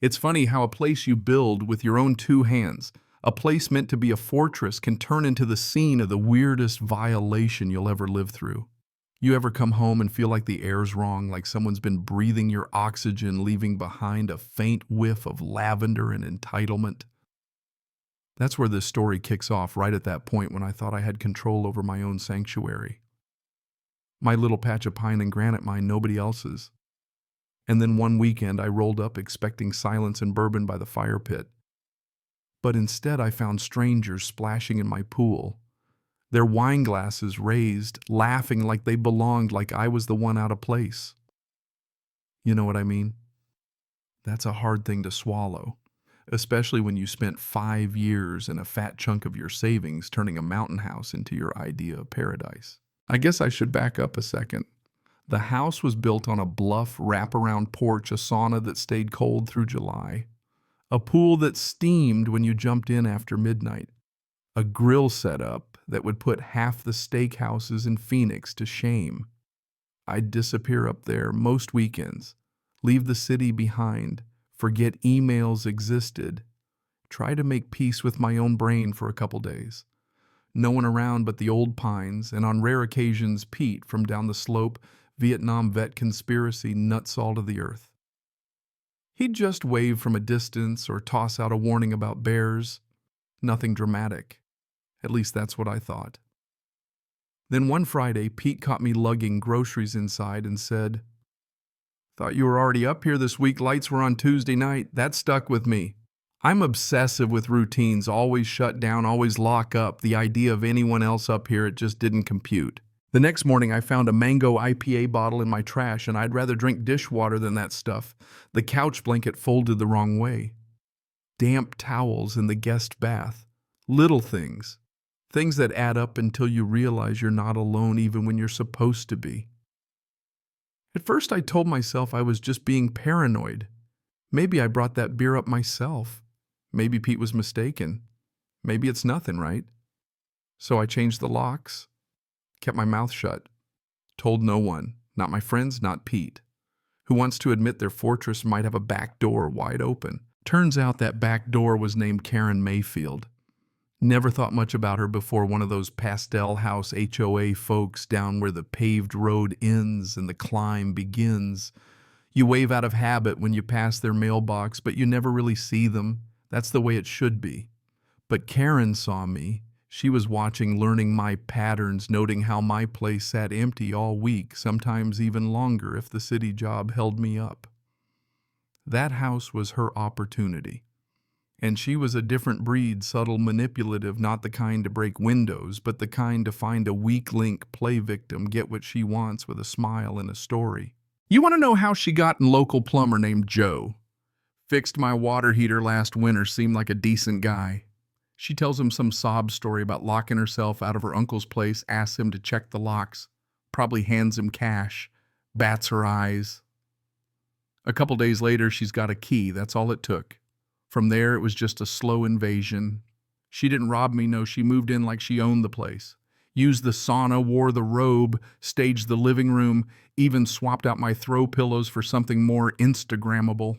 It's funny how a place you build with your own two hands, a place meant to be a fortress, can turn into the scene of the weirdest violation you'll ever live through. You ever come home and feel like the air's wrong, like someone's been breathing your oxygen, leaving behind a faint whiff of lavender and entitlement? That's where this story kicks off, right at that point when I thought I had control over my own sanctuary. My little patch of pine and granite mine, nobody else's. And then one weekend I rolled up expecting silence and bourbon by the fire pit. But instead I found strangers splashing in my pool, their wine glasses raised, laughing like they belonged, like I was the one out of place. You know what I mean? That's a hard thing to swallow, especially when you spent 5 years and a fat chunk of your savings turning a mountain house into your idea of paradise. I guess I should back up a second. The house was built on a bluff wraparound porch, a sauna that stayed cold through July, a pool that steamed when you jumped in after midnight, a grill setup that would put half the steakhouses in Phoenix to shame. I'd disappear up there most weekends, leave the city behind, forget emails existed, try to make peace with my own brain for a couple days. No one around but the old pines, and on rare occasions Pete from down the slope, Vietnam vet conspiracy nutsalt of the earth. He'd just wave from a distance or toss out a warning about bears. Nothing dramatic. At least that's what I thought. Then one Friday, Pete caught me lugging groceries inside and said, "Thought you were already up here this week. Lights were on Tuesday night." That stuck with me. I'm obsessive with routines, always shut down, always lock up. The idea of anyone else up here, it just didn't compute. The next morning, I found a mango IPA bottle in my trash, and I'd rather drink dishwater than that stuff. The couch blanket folded the wrong way. Damp towels in the guest bath. Little things. Things that add up until you realize you're not alone even when you're supposed to be. At first, I told myself I was just being paranoid. Maybe I brought that beer up myself. Maybe Pete was mistaken. Maybe it's nothing, right? So I changed the locks, kept my mouth shut, told no one, not my friends, not Pete, who wants to admit their fortress might have a back door wide open. Turns out that back door was named Karen Mayfield. Never thought much about her before one of those pastel house HOA folks down where the paved road ends and the climb begins. You wave out of habit when you pass their mailbox, but you never really see them. That's the way it should be. But Karen saw me. She was watching, learning my patterns, noting how my place sat empty all week, sometimes even longer if the city job held me up. That house was her opportunity. And she was a different breed, subtle, manipulative, not the kind to break windows, but the kind to find a weak link, play victim, get what she wants with a smile and a story. You want to know how she got a local plumber named Joe? Fixed my water heater last winter, seemed like a decent guy. She tells him some sob story about locking herself out of her uncle's place, asks him to check the locks, probably hands him cash, bats her eyes. A couple days later, she's got a key. That's all it took. From there, it was just a slow invasion. She didn't rob me, no, she moved in like she owned the place. Used the sauna, wore the robe, staged the living room, even swapped out my throw pillows for something more Instagrammable.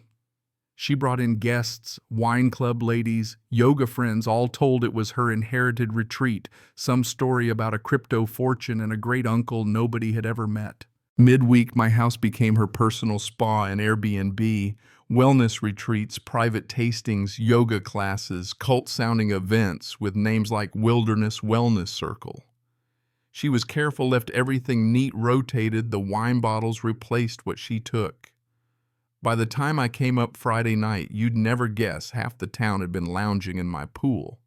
She brought in guests, wine club ladies, yoga friends, all told it was her inherited retreat, some story about a crypto fortune and a great uncle nobody had ever met. Midweek, my house became her personal spa and Airbnb, wellness retreats, private tastings, yoga classes, cult-sounding events with names like Wilderness Wellness Circle. She was careful, left everything neat, rotated, the wine bottles replaced what she took. By the time I came up Friday night, you'd never guess half the town had been lounging in my pool.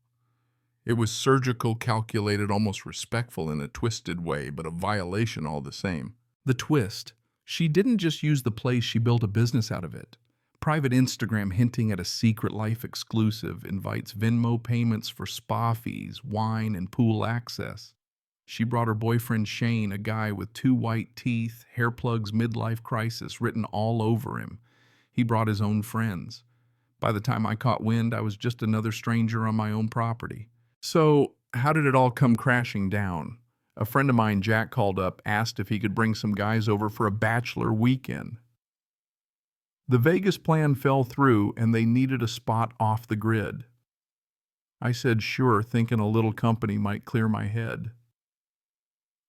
It was surgical, calculated, almost respectful in a twisted way, but a violation all the same. The twist: she didn't just use the place, she built a business out of it. Private Instagram hinting at a secret life exclusive, invites Venmo payments for spa fees, wine, and pool access. She brought her boyfriend Shane, a guy with 2 white teeth, hair plugs, midlife crisis written all over him. He brought his own friends. By the time I caught wind, I was just another stranger on my own property. So, how did it all come crashing down? A friend of mine, Jack, called up, asked if he could bring some guys over for a bachelor weekend. The Vegas plan fell through and they needed a spot off the grid. I said sure, thinking a little company might clear my head.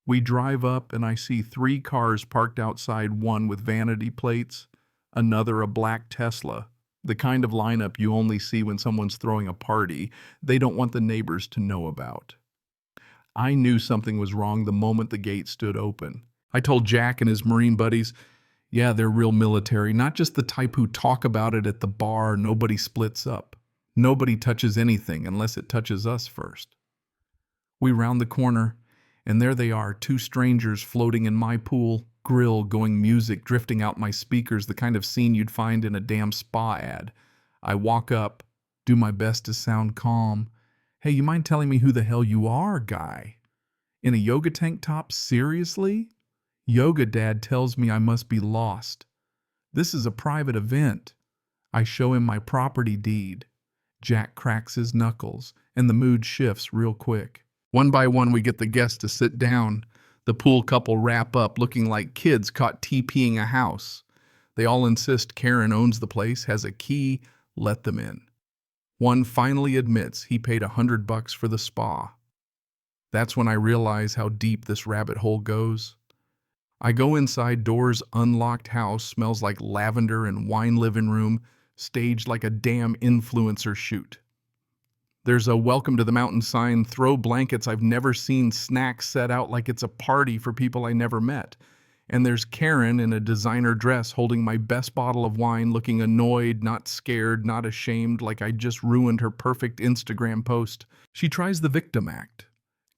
We drive up and I see 3 cars parked outside, one with vanity plates, another a black Tesla, the kind of lineup you only see when someone's throwing a party they don't want the neighbors to know about. I knew something was wrong the moment the gate stood open. I told Jack and his Marine buddies, yeah, they're real military, not just the type who talk about it at the bar. Nobody splits up. Nobody touches anything unless it touches us first. We round the corner, and there they are, 2 strangers floating in my pool, grill going, music drifting out my speakers, the kind of scene you'd find in a damn spa ad. I walk up, do my best to sound calm. Hey, you mind telling me who the hell you are, guy? In a yoga tank top, seriously? Yoga dad tells me I must be lost. This is a private event. I show him my property deed. Jack cracks his knuckles, and the mood shifts real quick. One by one, we get the guests to sit down. The pool couple wrap up, looking like kids caught TPing a house. They all insist Karen owns the place, has a key, let them in. One finally admits he paid $100 for the spa. That's when I realize how deep this rabbit hole goes. I go inside, doors unlocked, house smells like lavender and wine, living room, staged like a damn influencer shoot. There's a welcome to the mountain sign, throw blankets I've never seen, snacks set out like it's a party for people I never met. And there's Karen in a designer dress holding my best bottle of wine, looking annoyed, not scared, not ashamed, like I just ruined her perfect Instagram post. She tries the victim act,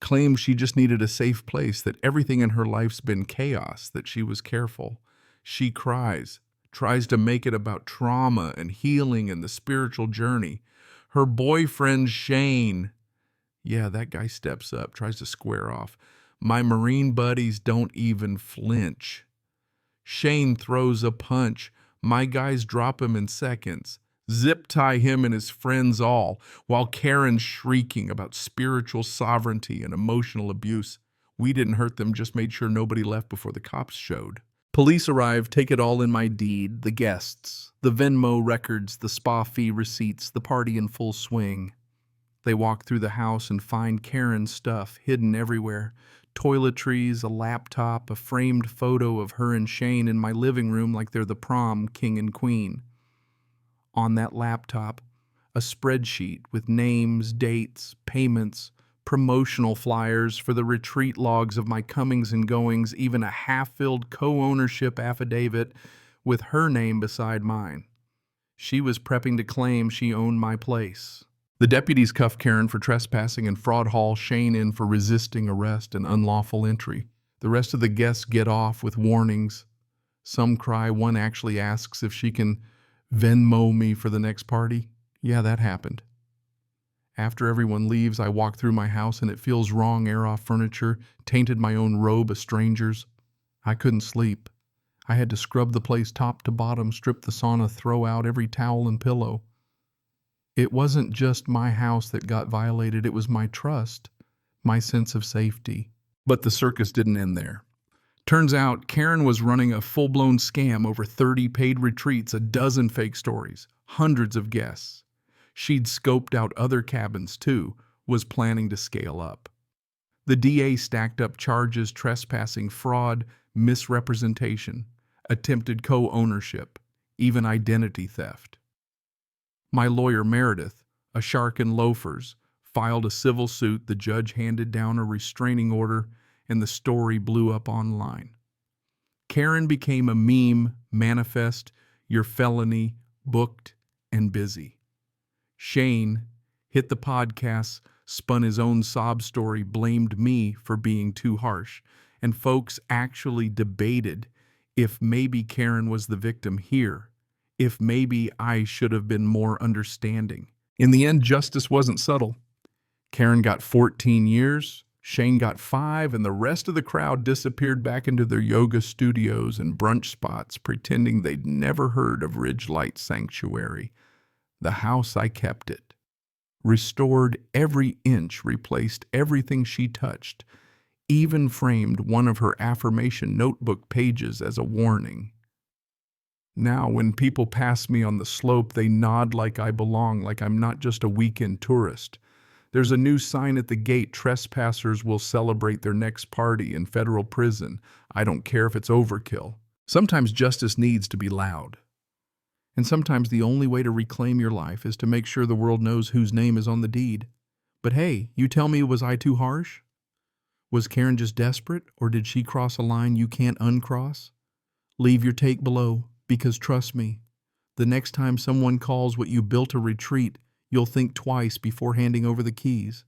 claims she just needed a safe place, that everything in her life's been chaos, that she was careful. She cries, tries to make it about trauma and healing and the spiritual journey. Her boyfriend, Shane, yeah, that guy steps up, tries to square off. My Marine buddies don't even flinch. Shane throws a punch. My guys drop him in seconds. Zip tie him and his friends all, while Karen's shrieking about spiritual sovereignty and emotional abuse. We didn't hurt them, just made sure nobody left before the cops showed. Police arrive, take it all in my deed, the guests, the Venmo records, the spa fee receipts, the party in full swing. They walk through the house and find Karen's stuff hidden everywhere. Toiletries, a laptop, a framed photo of her and Shane in my living room like they're the prom king and queen. On that laptop, a spreadsheet with names, dates, payments, promotional flyers for the retreat, logs of my comings and goings, even a half-filled co-ownership affidavit with her name beside mine. She was prepping to claim she owned my place. The deputies cuff Karen for trespassing and fraud, haul Shane in for resisting arrest and unlawful entry. The rest of the guests get off with warnings. Some cry. One actually asks if she can Venmo me for the next party. Yeah, that happened. After everyone leaves, I walk through my house and it feels wrong. Air off furniture, tainted my own robe, a stranger's. I couldn't sleep. I had to scrub the place top to bottom, strip the sauna, throw out every towel and pillow. It wasn't just my house that got violated, it was my trust, my sense of safety. But the circus didn't end there. Turns out Karen was running a full-blown scam, over 30 paid retreats, a dozen fake stories, hundreds of guests. She'd scoped out other cabins too, was planning to scale up. The DA stacked up charges: trespassing, fraud, misrepresentation, attempted co-ownership, even identity theft. My lawyer, Meredith, a shark in loafers, filed a civil suit. The judge handed down a restraining order, and the story blew up online. Karen became a meme, manifest, your felony, booked, and busy. Shane hit the podcasts, spun his own sob story, blamed me for being too harsh, and folks actually debated if maybe Karen was the victim here, if maybe I should have been more understanding. In the end, justice wasn't subtle. Karen got 14 years, Shane got 5, and the rest of the crowd disappeared back into their yoga studios and brunch spots, pretending they'd never heard of Ridge Light Sanctuary. The house, I kept it. Restored every inch, replaced everything she touched, even framed one of her affirmation notebook pages as a warning. Now, when people pass me on the slope, they nod like I belong, like I'm not just a weekend tourist. There's a new sign at the gate: trespassers will celebrate their next party in federal prison. I don't care if it's overkill. Sometimes justice needs to be loud. And sometimes the only way to reclaim your life is to make sure the world knows whose name is on the deed. But hey, you tell me, was I too harsh? Was Karen just desperate, or did she cross a line you can't uncross? Leave your take below, because trust me, the next time someone calls what you built a retreat, you'll think twice before handing over the keys.